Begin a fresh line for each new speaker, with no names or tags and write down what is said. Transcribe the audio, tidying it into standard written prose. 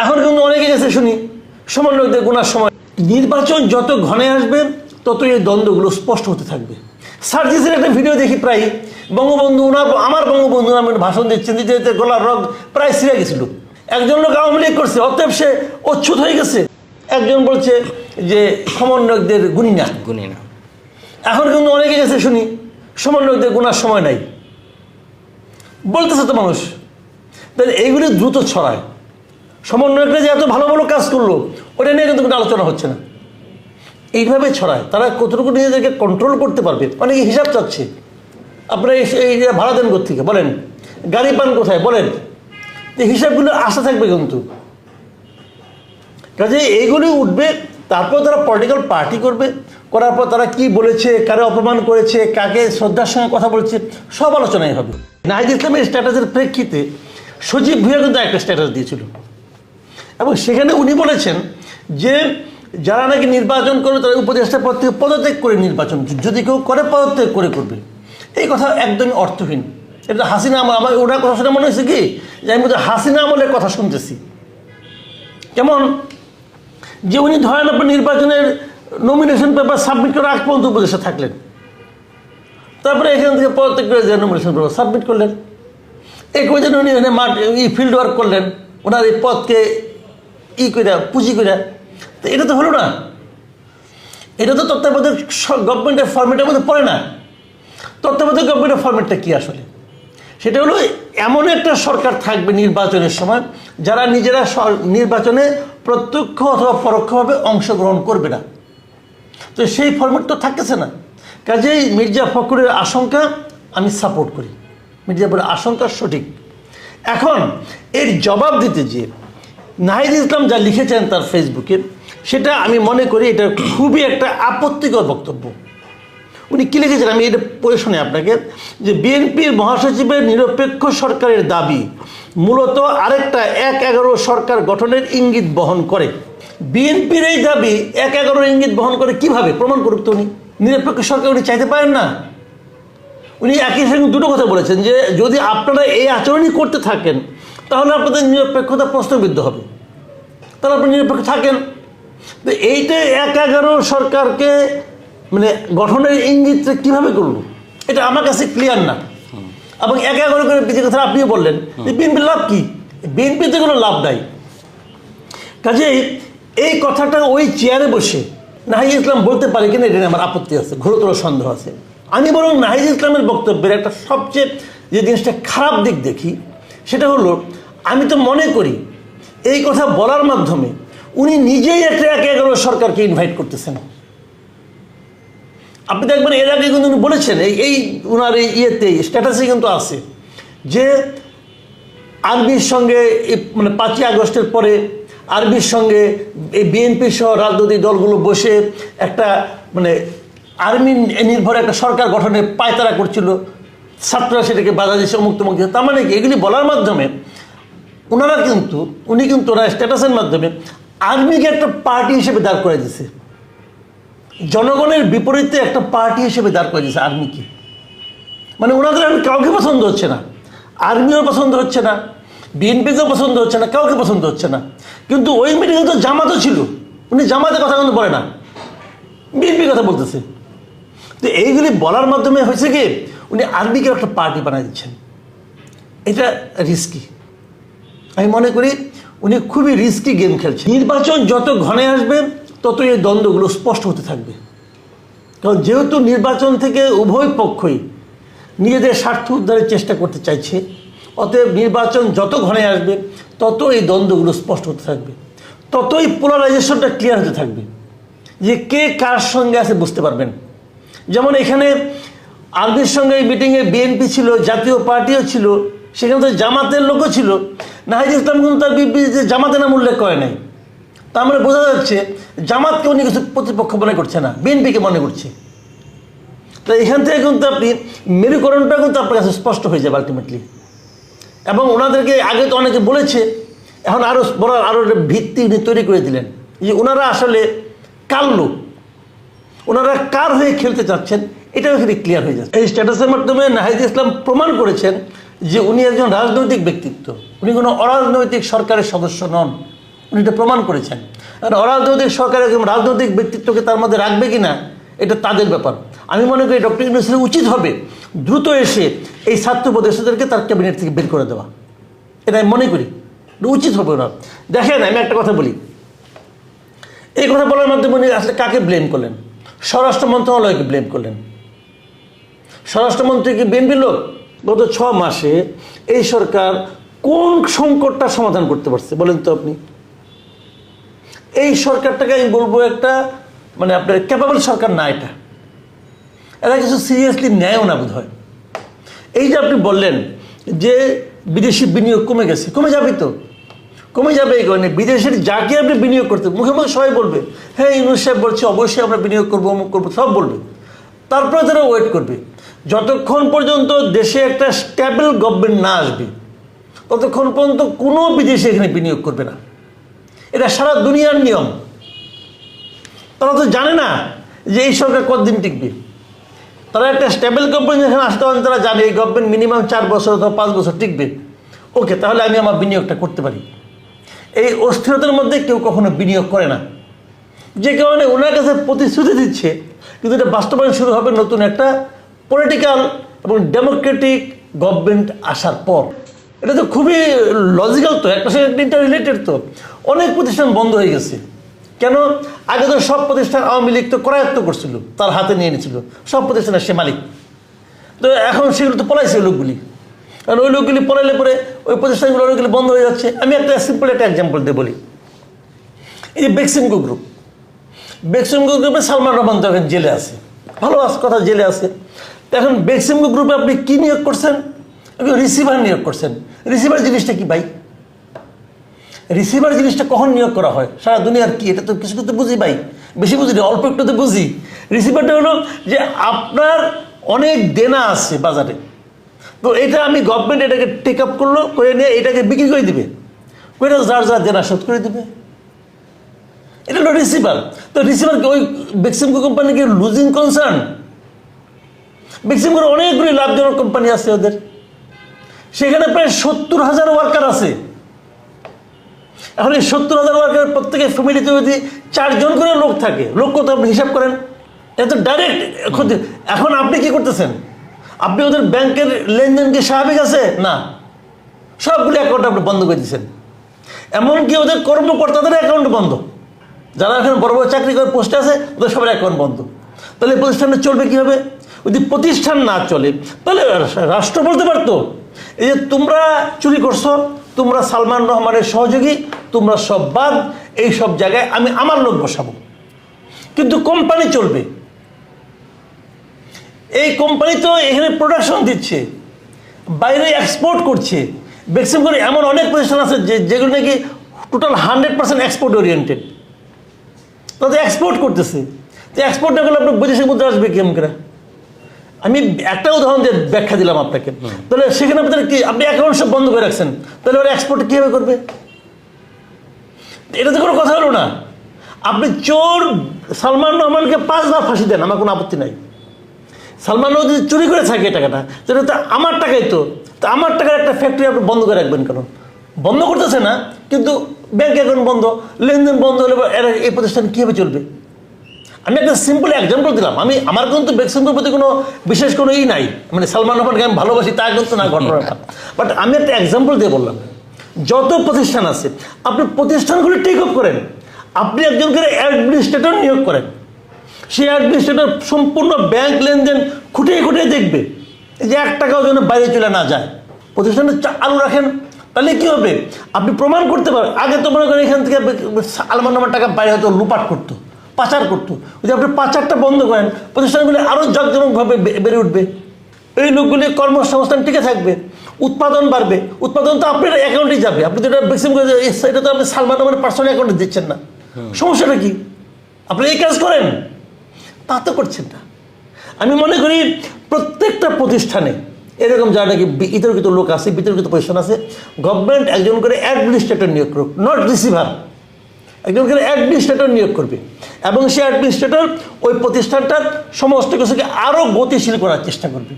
এখন কিন্তু অনেকে গেছে শুনি সমন্বয়কদের গোনার সময়। নির্বাচন যত ঘনে আসবে তত এই দ্বন্দ্বগুলো স্পষ্ট হতে থাকবে। সার্জিসের একটা ভিডিও দেখি, প্রায় বঙ্গবন্ধু আমার বঙ্গবন্ধু নামে ভাষণ দিচ্ছেন, দিতে গলার রগ প্রায় ছিঁড়ে গেছিল। একজন লোক আওয়ামী লীগ করছে, অতএব সে অচ্যুত হয়ে গেছে। একজন বলছে যে সমন্বয়কদের গুণী না। এখন কিন্তু অনেকে গেছে শুনি সমন্বয়কদের গোনার সময় নাই বলতেছে তো মানুষ। তাহলে এইগুলি দ্রুত ছড়ায়। সমন্বয়করা যে এত ভালো ভালো কাজ করলো ওটা নিয়ে কিন্তু কোনো আলোচনা হচ্ছে না। এইভাবে ছড়ায়। তারা কতটুকু নিজেদেরকে কন্ট্রোল করতে পারবে। অনেকে হিসাব চাচ্ছে, আপনারা এই ভাড়া দেন কোত্থেকে বলেন, গাড়ি পান কোথায় বলেন, এই হিসাবগুলো আসা থাকবে কিন্তু। কাজে এইগুলি উঠবে, তারপর তারা পলিটিক্যাল পার্টি করবে, করার পর তারা কি বলেছে, কারে অপমান করেছে, কাকে শ্রদ্ধার সঙ্গে কথা বলছে, সব আলোচনাই হবে। নাহিদ ইসলামের স্ট্যাটাসের প্রেক্ষিতে সজীব ভুঁইয়া কিন্তু একটা স্ট্যাটাস দিয়েছিল এবং সেখানে উনি বলেছেন যে যারা নাকি নির্বাচন করবে তারা উপদেষ্টা পদ থেকে পদত্যাগ করে নির্বাচন, যদি কেউ করে পদত্যাগ করে করবে। এই কথা একদমই অর্থহীন। এটা হাসিনা আমল, আমার ওনার কথা শুনে মনে হয়েছে কি যে আমি বোধহয় হাসিনা আমলের কথা শুনতেছি। কেমন যে উনি ধরেন আপনার নির্বাচনের নমিনেশন পেপার সাবমিট করার আগ পর্যন্ত উপদেষ্টা থাকলেন, তারপরে এখান থেকে পদত্যাগ করে যে নমিনেশন পেপার সাবমিট করলেন, এই করে যেন উনি এখানে ফিল্ড ওয়ার্ক করলেন ওনার এই পদকে করে পুঁজি করে। তো এটা তো হলো না, এটা তো তত্ত্বাবধায়ক গভর্নমেন্টের ফরম্যাটের মধ্যে পড়ে না। তত্ত্বাবধায়ক গভর্নমেন্টের ফরম্যাটটা কী আসলে? সেটা হলো এমন একটা সরকার থাকবে নির্বাচনের সময় যারা নিজেরা নির্বাচনে প্রত্যক্ষ অথবা পরোক্ষভাবে অংশগ্রহণ করবে না। তো সেই ফরম্যাট তো থাকতেছে না। কাজেই মির্জা ফখরুলের আশঙ্কা আমি সাপোর্ট করি, মির্জা ফখরুলের আশঙ্কা সঠিক। এখন এর জবাব দিতে যে নাহিদ ইসলাম যা লিখেছেন তার ফেসবুকে, সেটা আমি মনে করি এটা খুবই একটা আপত্তিকর বক্তব্য। উনি কী লিখেছেন আমি এটা পড়ে শুনি আপনাকে, যে বিএনপির মহাসচিবের নিরপেক্ষ সরকারের দাবি মূলত আরেকটা ১/১১ সরকার গঠনের ইঙ্গিত বহন করে। বিএনপির এই দাবি ১/১১ ইঙ্গিত বহন করে কিভাবে? প্রমাণ করুক তো উনি। নিরপেক্ষ সরকার উনি চাইতে পারেন না। উনি একই সঙ্গে দুটো কথা বলেছেন যে যদি আপনারা এই আচরণই করতে থাকেন তাহলে আপনাদের নিরপেক্ষতা প্রশ্নবিদ্ধ হবে, তাহলে আপনি নিরপেক্ষ থাকেন। তো এইটা ১/১১ সরকারকে মানে গঠনের ইঙ্গিতটা কীভাবে করলো এটা আমার কাছে ক্লিয়ার না। এবং ১/১১ করে যে কথা আপনিও বললেন যে বিএনপির লাভ কী? বিএনপিতে কোনো লাভ নাই। কাজেই এই কথাটা ওই চেয়ারে বসে নাহিদ ইসলাম বলতে পারে কিনা এটা আমার আপত্তি আছে, ঘোরতর সন্দেহ আছে। আমি বরং নাহিদ ইসলামের বক্তব্যের একটা সবচেয়ে যে জিনিসটা খারাপ দিক দেখি সেটা হলো, আমি তো মনে করি এই কথা বলার মাধ্যমে উনি নিজেই একটা ১/১১ সরকারকে ইনভাইট করতেছেন। আপনি দেখবেন এর আগে কিন্তু উনি বলেছেন এই ওনার এই ইয়েতে স্ট্যাটাসে কিন্তু আছে যে আর্মির সঙ্গে মানে ৫ই আগস্টের পরে আর্মির সঙ্গে এই বিএনপি সহ রাজনৈতিক দলগুলো বসে একটা মানে আর্মি নির্ভর একটা সরকার গঠনের পায়তারা করছিল, ছাত্ররা সেটাকে বাধা দিচ্ছে, অমুক তমুক। তার মানে কি এগুলি বলার মাধ্যমে উনি কিন্তু ওনার স্ট্যাটাসের মাধ্যমে আর্মিকে একটা পার্টি হিসেবে দাঁড় করে দিয়েছে, জনগণের বিপরীতে একটা পার্টি হিসেবে দাঁড় করে দিয়েছে আর্মিকে। মানে ওনাদের কাউকে পছন্দ হচ্ছে না, আর্মিও পছন্দ হচ্ছে না, বিএনপিকেও পছন্দ হচ্ছে না, কাউকে পছন্দ হচ্ছে না। কিন্তু ওই মিটিংয়ে তো জামাতও ছিল, উনি জামাতের কথা কিন্তু বলে না, বিএনপির কথা বলতেছে। তো এইগুলি বলার মাধ্যমে হয়েছে কি উনি আর্মিকে একটা পার্টি বানিয়ে দিচ্ছেন। এটা রিস্কি, আমি মনে করি উনি খুবই রিস্কি গেম খেলছেন। নির্বাচন যত ঘনে আসবে তত এই দ্বন্দ্বগুলো স্পষ্ট হতে থাকবে। কারণ যেহেতু নির্বাচন থেকে উভয় পক্ষই নিজেদের স্বার্থ উদ্ধারের চেষ্টা করতে চাইছে, অতএব নির্বাচন যত ঘনে আসবে তত এই দ্বন্দ্বগুলো স্পষ্ট হতে থাকবে, ততই পোলারাইজেশনটা ক্লিয়ার হতে থাকবে যে কে কার সঙ্গে আছে বুঝতে পারবেন। যেমন এখানে আর্মির সঙ্গে এই মিটিংয়ে বিএনপি ছিল, জাতীয় পার্টিও ছিল, সেখানে তো জামাতের লোকও ছিল। নাহিদ ইসলাম কিন্তু তার বিবৃতিতে জামাতের নাম উল্লেখ করে নাই। তার মানে বোঝা যাচ্ছে জামাতকে উনি কিছু প্রতিপক্ষ মনে করছে না, বিএনপিকে মনে করছে। তো এখান থেকে কিন্তু আপনি মেরুকরণটা কিন্তু আপনার কাছে স্পষ্ট হয়ে যাবে আলটিমেটলি। এবং ওনাদেরকে আগে তো অনেকে বলেছে, এখন আরও বলার আরও ভিত্তি উনি তৈরি করে দিলেন যে ওনারা আসলে কার লোক, ওনারা কার হয়ে খেলতে চাচ্ছেন এটাও এখানে ক্লিয়ার হয়ে যাচ্ছে। এই স্ট্যাটাসের মাধ্যমে নাহিদ ইসলাম প্রমাণ করেছেন যে উনি একজন রাজনৈতিক ব্যক্তিত্ব, উনি কোনো অরাজনৈতিক সরকারের সদস্য নন। উনি এটা প্রমাণ করেছেন। আর অরাজনৈতিক সরকার একজন রাজনৈতিক ব্যক্তিত্বকে তার মধ্যে রাখবে কি না এটা তাদের ব্যাপার। আমি মনে করি ডক্টর ইউনূসের উচিত হবে দ্রুত এসে এই ছাত্র উপদেষ্টাদেরকে তার ক্যাবিনেট থেকে বের করে দেওয়া, এটা আমি মনে করি উচিত হবে না। দেখেন আমি একটা কথা বলি, এই কথা বলার মাধ্যমে উনি আসলে কাকে ব্লেম করলেন? স্বরাষ্ট্র মন্ত্রণালয়কে ব্লেম করলেন। স্বরাষ্ট্রমন্ত্রী কি বিএনপির লোক? গত 6 মাসে এই সরকার কোন সংকটটা সমাধান করতে পারছে বলেন তো আপনি? এই সরকারটাকে আমি বলবো একটা মানে আপনার ক্যাপাবল সরকার না, এরা কিছু সিরিয়াসলি নেয়ও না বোধ হয়। এই যে আপনি বললেন যে বিদেশি বিনিয়োগ কমে গেছে, কমে যাবে তো, কমে যাবে এই কারণে বিদেশের যাকে আপনি বিনিয়োগ করতে মুখে মুখে সবাই বলবে হ্যাঁ ইউনূস সাহেব বলছে অবশ্যই আমরা বিনিয়োগ করবো, অমুক করবো, সব বলবে। তারপরে তারা ওয়েট করবে যতক্ষণ পর্যন্ত দেশে একটা স্ট্যাবল গভর্নমেন্ট না আসবে ততক্ষণ পর্যন্ত কোনো বিদেশি এখানে বিনিয়োগ করবে না। এটা সারা দুনিয়ার নিয়ম। তারা তো জানে না যে এই সরকার কতদিন টিকবে। তারা একটা স্টেবল গভর্নমেন্ট যেখানে আসতে পারেন তারা জানে এই গভর্নমেন্ট মিনিমাম 4 বছর অথবা 5 বছর টিকবে, ওকে তাহলে আমি আমার বিনিয়োগটা করতে পারি। এই অস্থিরতার মধ্যে কেউ কখনো বিনিয়োগ করে না, যে কারণে ওনার কাছে প্রতিশ্রুতি দিচ্ছে কিন্তু এটা বাস্তবায়ন শুরু হবে নতুন একটা পলিটিক্যাল এবং ডেমোক্রেটিক গভর্নমেন্ট আসার পর। এটা তো খুবই লজিক্যাল, তো একটা সাথে ইন্টার রিলেটেড। তো অনেক প্রতিষ্ঠান বন্ধ হয়ে গেছে কেন? আগে তো সব প্রতিষ্ঠান আওয়ামী লীগ তো করায়ত্ত করছিল, তার হাতে নিয়ে নিয়েছিল সব প্রতিষ্ঠানের সে মালিক। তো এখন সেগুলো তো পলাইছে লোকগুলি, কারণ ওই লোকগুলি পলাইলে পরে ওই প্রতিষ্ঠানগুলো অনেকগুলি বন্ধ হয়ে যাচ্ছে। আমি একটা সিম্পল একটা এক্সাম্পল দিয়ে বলি, এই যে বেক্সিমকো গ্রুপ, বেক্সিমকো গ্রুপে সালমান রহমান তো এখন জেলে আছে, ভালো কথা জেলে আছে। তো এখন বেক্সিমকো গ্রুপে আপনি কী নিয়োগ করছেন? রিসিভার নিয়োগ করছেন। রিসিভার জিনিসটা কি ভাই? রিসিভার জিনিসটা কখন নিয়োগ করা হয়? সারা দুনিয়ার কি এটা তো কিছু কিছু বুঝি ভাই, বেশি বুঝি না, অল্প একটু তো বুঝি। রিসিভারটা হলো যে আপনার অনেক দেনা আছে বাজারে, তো এটা আমি গভর্নমেন্ট এটাকে টেক আপ করলো, করে নিয়ে এটাকে বিক্রি করে দিবে, করে যার যার দেনা শোধ করে দিবে, এটা হলো রিসিভার। তো রিসিভারকে ওই বেক্সিমকো কোম্পানি কি লুজিং কনসার্ন? বেক্সিমকোর অনেকগুলি লাভজনক কোম্পানি আছে ওদের, সেখানে প্রায় 70,000 ওয়ার্কার আছে। এখন এই 70,000 ওয়ার্কার প্রত্যেকের ফ্যামিলিতে যদি 4 জন করে লোক থাকে, লোক কত আপনি হিসাব করেন? এটা তো ডাইরেক্ট ক্ষতি। এখন আপনি কি করতেছেন? আপনি ওদের ব্যাংকের লেনদেন কি স্বাভাবিক আছে? না, সবগুলো অ্যাকাউন্ট আপনি বন্ধ করে দিচ্ছেন। এমনকি ওদের কর্মকর্তাদের অ্যাকাউন্ট বন্ধ, যারা এখন বড় বড় চাকরি করে পোস্টে আছে ওদের সবার অ্যাকাউন্ট বন্ধ। তাহলে প্রতিষ্ঠানটা চলবে কীভাবে? যদি প্রতিষ্ঠান না চলে তাহলে রাষ্ট্র বলতে পারতো এই যে তোমরা চুরি করছো, তোমরা সালমান রহমানের সহযোগী, তোমরা সব বাদ, এই সব জায়গায় আমি আমার লোক বসাবো। কিন্তু কোম্পানি চলবে, এই কোম্পানি তো এখানে প্রোডাকশন দিচ্ছে, বাইরে এক্সপোর্ট করছে। বেক্সিমকোর এমন অনেক প্রতিষ্ঠান আছে যেগুলো নাকি টোটাল 100% এক্সপোর্ট ওরিয়েন্টেড, তাদের এক্সপোর্ট করতেছে। তো এক্সপোর্ট না করলে আপনার বৈদেশিক মুদ্রা আসবে কেমন করে? আমি একটা উদাহরণ দিয়ে ব্যাখ্যা দিলাম আপনাকে। তাহলে সেখানে আপনার কি আপনি অ্যাকাউন্ট সব বন্ধ করে রাখছেন, তাহলে ওরা এক্সপোর্ট কীভাবে করবে? এটা তো কোনো কথা হলো না। আপনি চোর সালমান রহমানকে 5 বার ফাঁসি দেন, আমার কোনো আপত্তি নাই। সালমান রহমান যদি চুরি করে থাকে টাকাটা, সেটা তো আমার টাকাই, তো আমার টাকার একটা ফ্যাক্টরি আপনি বন্ধ করে রাখবেন কেন? বন্ধ করতেছে না, কিন্তু ব্যাংক অ্যাকাউন্ট বন্ধ, লেনদেন বন্ধ হলে এরা এই প্রতিষ্ঠান কীভাবে চলবে? আমি একটা সিম্পল এক্সাম্পল দিলাম। আমার কিন্তু বেক্সিমকোর প্রতি কোনো বিশেষ কোনো নাই, মানে সালমান রহমানকে আমি ভালোবাসি তা কিন্তু না ঘটনাটা, বাট আমি একটা এক্সাম্পল দিয়ে বললাম। যত প্রতিষ্ঠান আছে আপনি প্রতিষ্ঠানগুলি টেক আপ করেন, আপনি একজনকে অ্যাডমিনিস্ট্রেটর নিয়োগ করেন, সেই অ্যাডমিনিস্ট্রেটর সম্পূর্ণ ব্যাংক লেনদেন খুঁটিয়ে খুঁটিয়ে দেখবে যে 1 টাকাও যেন বাইরে চলে না যায়। প্রতিষ্ঠানটা চালু রাখেন, তাহলে কী হবে? আপনি প্রমাণ করতে পারবেন। আগে তো মনে করেন এখান থেকে সালমান রহমান টাকা বাইরে হয়তো লুপাট করতো, পাচার করতো। যদি আপনি পাচারটা বন্ধ করেন, প্রতিষ্ঠানগুলি আরও জাঁকজমকভাবে বেড়ে উঠবে, এই লোকগুলি কর্মসংস্থান টিকে থাকবে, উৎপাদন বাড়বে। উৎপাদন তো আপনার অ্যাকাউন্টেই যাবে, আপনি তো এটা বেক্সিমকো এটা তো আপনি সালমান রহমানের পার্সোনাল অ্যাকাউন্টে দিচ্ছেন না। সমস্যাটা কি? আপনি এই কাজ করেন, তা তো করছেন না। আমি মনে করি প্রত্যেকটা প্রতিষ্ঠানে এরকম যারা নাকি বিতর্কিত লোক আছে, বিতর্কিত প্রতিষ্ঠান আছে, গভর্নমেন্ট একজন করে অ্যাডমিনিস্ট্রেটর নিয়োগ করুক, নট রিসিভার, একজন করে অ্যাডমিনিস্ট্রেটর নিয়োগ করবে, এবং সেই অ্যাডমিনিস্ট্রেটর ওই প্রতিষ্ঠানটার সমস্ত কিছুকে আরও গতিশীল করার চেষ্টা করবে।